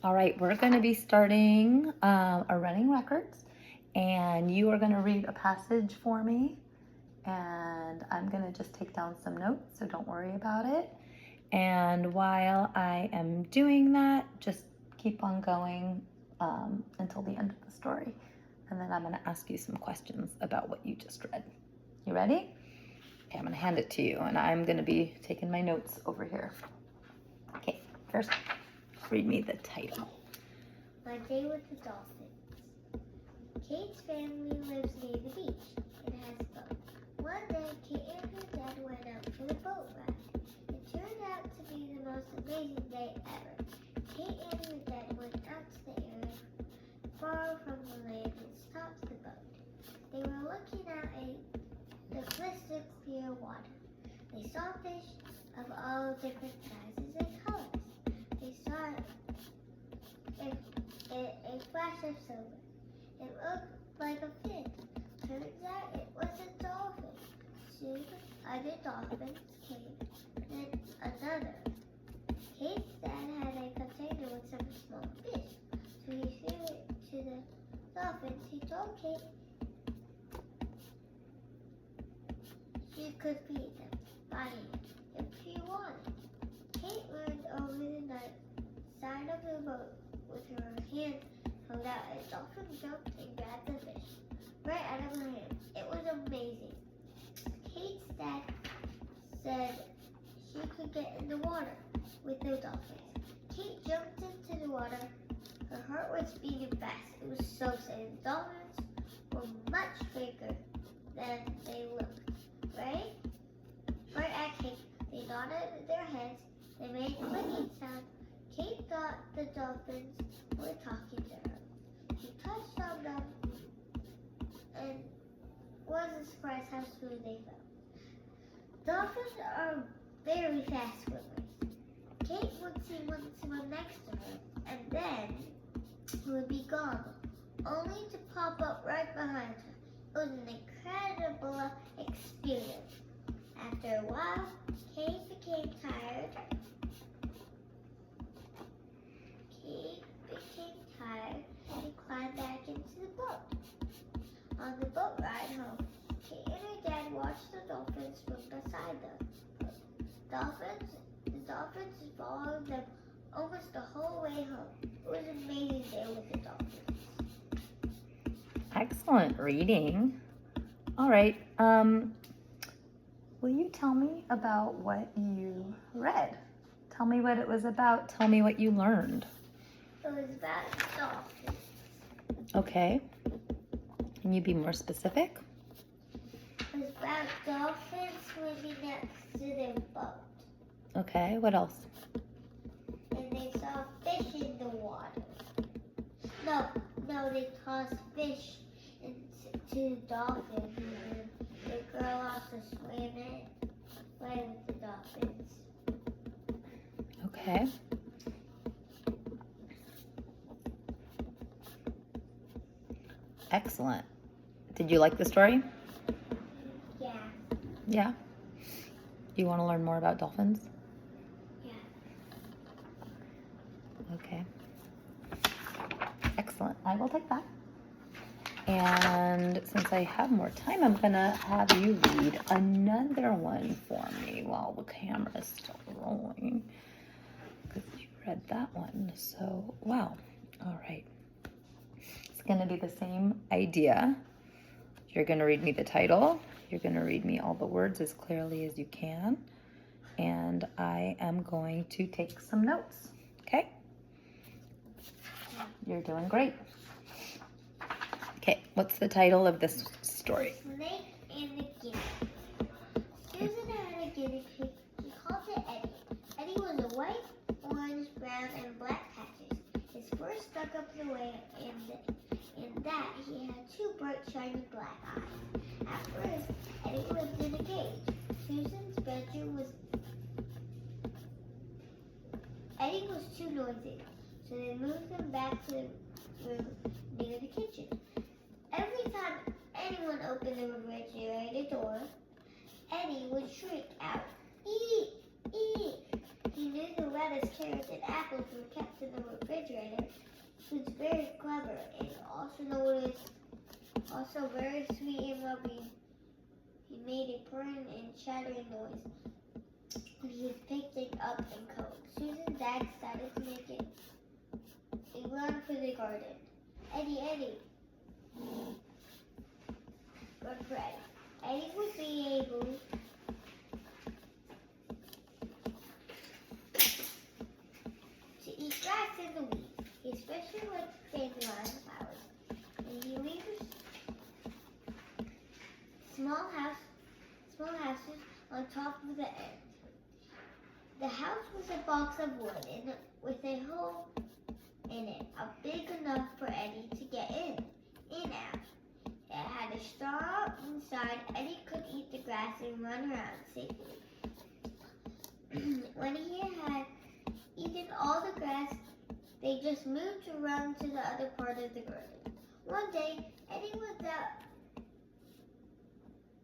All right, we're going to be starting our running records, and you are going to read a passage for me, and I'm going to just take down some notes, so don't worry about it. And while I am doing that, just keep on going until the end of the story, and then I'm going to ask you some questions about what you just read. You ready? Okay, I'm going to hand it to you, and I'm going to be taking my notes over here. Okay, first, read me the title. My Day with the Dolphins. Kate's family lives near the beach and has a boat. One day, Kate and her dad went out for the boat ride. It turned out to be the most amazing day ever. Kate and her dad went out to the area far from the land and stopped the boat. They were looking out at the crystal clear water. They saw fish of all different sizes and colors. They saw a flash of silver. It looked like a fin. Turns out it was a dolphin. Soon other dolphins came, then another. Kate's dad had a container with some small fish, so he threw it to the dolphins. He told Kate she could feed them by hand if she wanted. Kate learned over the night side of the boat with her hand held out. A dolphin jumped and grabbed the fish right out of her hand. It was amazing. Kate's dad said she could get in the water with the dolphins. Kate jumped into the water. Her heart was beating fast. It was so sad. The dolphins were much bigger than they looked. Right at Kate. They nodded their heads. They made a clicking sound. Kate thought the dolphins were talking to her. She touched on them and wasn't surprised how smooth they felt. Dolphins are very fast swimmers. Kate would see one swim next to her and then would be gone, only to pop up right behind her. It was an incredible experience. After a while, Kate became tired. And climbed back into the boat. On the boat ride home, Kate and her dad watched the dolphins swim beside them. The dolphins followed them almost the whole way home. It was an amazing day with the dolphins. Excellent reading. All right. Will you tell me about what you read? Tell me what it was about. Tell me what you learned. It was about dolphins. Okay. Can you be more specific? It was about dolphins swimming next to their boat. Okay, what else? And they saw fish in the water. No, they tossed fish into dolphins. And the girl also swam in, playing with the dolphins. Okay. Excellent. Did you like the story? Yeah. Yeah? You want to learn more about dolphins? Yeah. Okay. Excellent. I will take that. And since I have more time, I'm going to have you read another one for me while the camera is still rolling. Because you read that one. So, wow. All right. It's going to be the same idea. You're going to read me the title. You're going to read me all the words as clearly as you can. And I am going to take some notes. Okay? You're doing great. Okay, what's the title of this story? Snake and the guinea pig. Susan had a guinea pig. She called it Eddie. Eddie was a white, orange, brown, and black patches. His fur stuck up the way, and in that he had two bright, shiny black eyes. At first, Eddie lived in a cage. Susan's bedroom was... Eddie was too noisy, so they moved him back to the room near the kitchen. Every time anyone opened the refrigerator door, Eddie would shriek out, "Eat! Eat!" He knew the lettuce, carrots, and apples were kept in the refrigerator very clever and also noticed, also very sweet and loving. He made a purring and chattering noise when he was picked up and combed. Susan's dad decided to make it a run for the garden. Eddie, Eddie. Run for Eddie. Eddie would be able to eat grass in the weeds. He especially liked dandelion flowers. And he lived small houses on top of the end. The house was a box of wood and with a hole in it, big enough for Eddie to get in and out. It had a straw inside. Eddie could eat the grass and run around safely. When he had eaten all the grass, they just moved around to the other part of the garden. One day, Eddie was out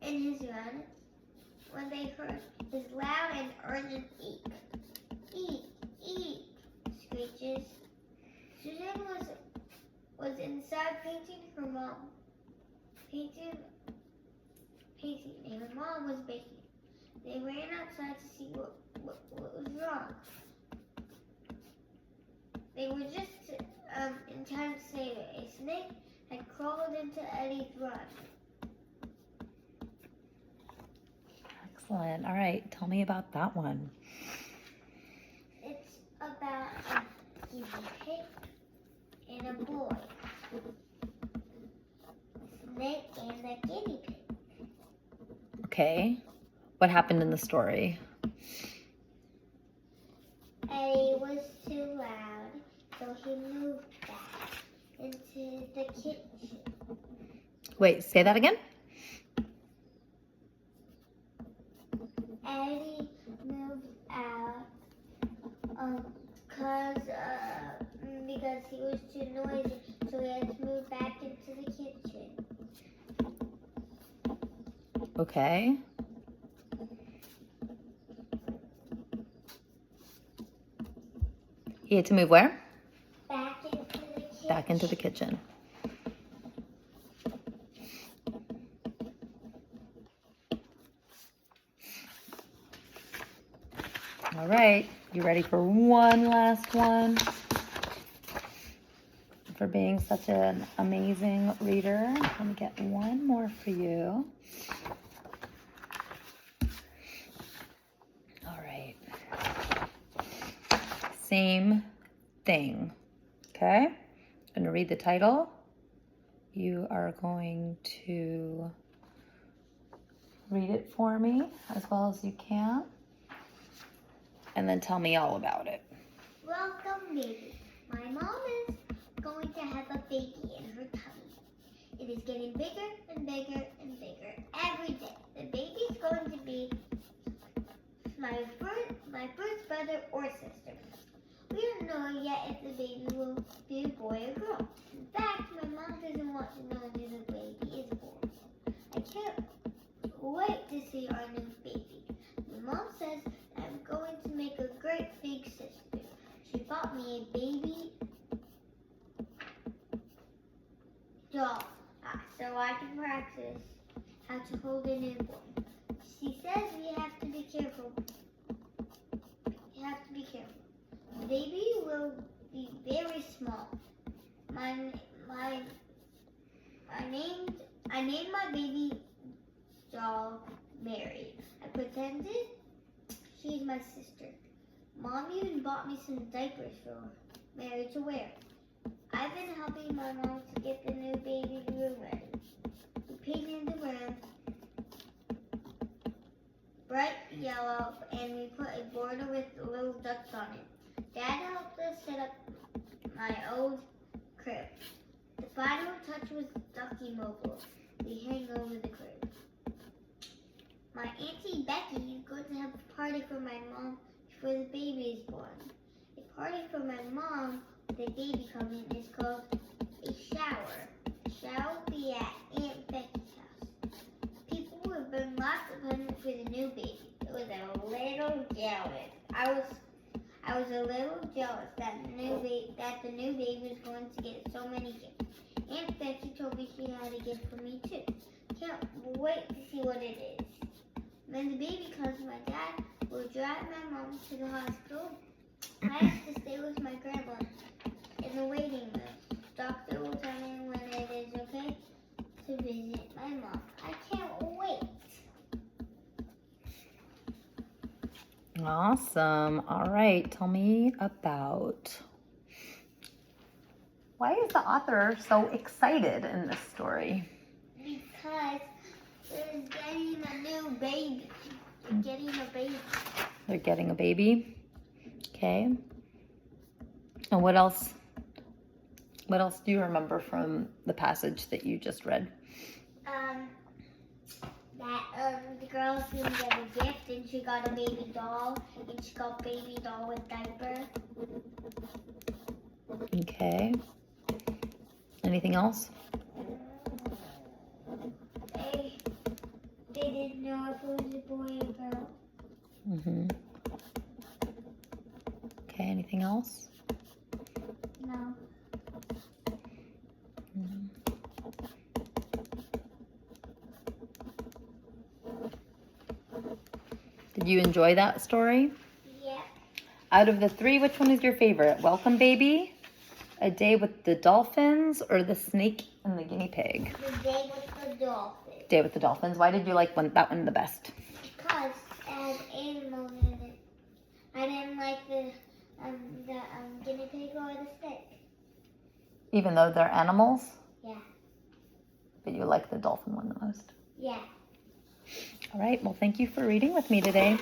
in his run when they heard his loud and urgent eek. Eek, eek, screeches. Susan was inside painting her mom. Painting, and her mom was baking. They ran outside to see what was wrong. They were just in time to save it. A snake had crawled into Eddie's run. Excellent. All right, tell me about that one. It's about a guinea pig and a boy. Snake and a guinea pig. Okay. What happened in the story? Eddie was too loud, so he moved back into the kitchen. Wait, say that again? Eddie moved out because he was too noisy, so he had to move back into the kitchen. Okay. He had to move where? Back into the kitchen. Back into the kitchen. All right, you ready for one last one? For being such an amazing reader, I'm gonna get one more for you. All right. Same thing, okay? I'm gonna read the title. You are going to read it for me as well as you can, and then tell me all about it. Welcome, baby. My mom is going to have a baby in her tummy. It is getting bigger and bigger and bigger every day. The baby is going to be my first brother or sister. We don't know yet if the baby will be a boy or girl. In fact, my mom doesn't want to know if the baby is born. I can't wait to see our new baby. My mom says I'm going to make a great big sister. She bought me a baby doll so I can practice how to hold a newborn. She says we have to be careful. You have to be careful. The baby will be very small. I named my baby doll Mary. I pretended she's my sister. Mom even bought me some diapers for Mary to wear. I've been helping my mom to get the new baby room ready. We painted the room bright yellow and we put a border with little ducks on it. Dad helped us set up my old crib. The final touch was Ducky Mobile. We hang over the crib. My Auntie Becky is going to have a party for my mom before the baby is born. A party for my mom with a baby coming is called a shower. The shower will be at Aunt Becky's house. People will bring lots of presents for the new baby. It was a little jealous. I I was a little jealous that the new baby was going to get so many gifts. Aunt Becky told me she had a gift for me too. Can't wait to see what it is. When the baby comes, my dad will drive my mom to the hospital. I have to stay with my grandma in the waiting room. Doctor will tell me when it is okay to visit my mom. I can't wait. Awesome. All right. Tell me about why is the author so excited in this story? Because they're getting a new baby. They're getting a baby. They're getting a baby. Okay. And what else? What else do you remember from the passage that you just read? That the girl's gonna get a gift and she got a baby doll and she got baby doll with diaper. Okay. Anything else? They didn't know if it was a boy or girl. Mm-hmm. Okay, anything else? No. Mhm. Did you enjoy that story? Yeah. Out of the three, which one is your favorite? Welcome Baby, A Day with the Dolphins, or The Snake and the Guinea Pig? The day with the dolphin. Day with the Dolphins. Why did you like that one the best? Because it had animals in it. I didn't like the guinea pig or the snake. Even though they're animals? Yeah. But you like the dolphin one the most. Yeah. All right, well, thank you for reading with me today.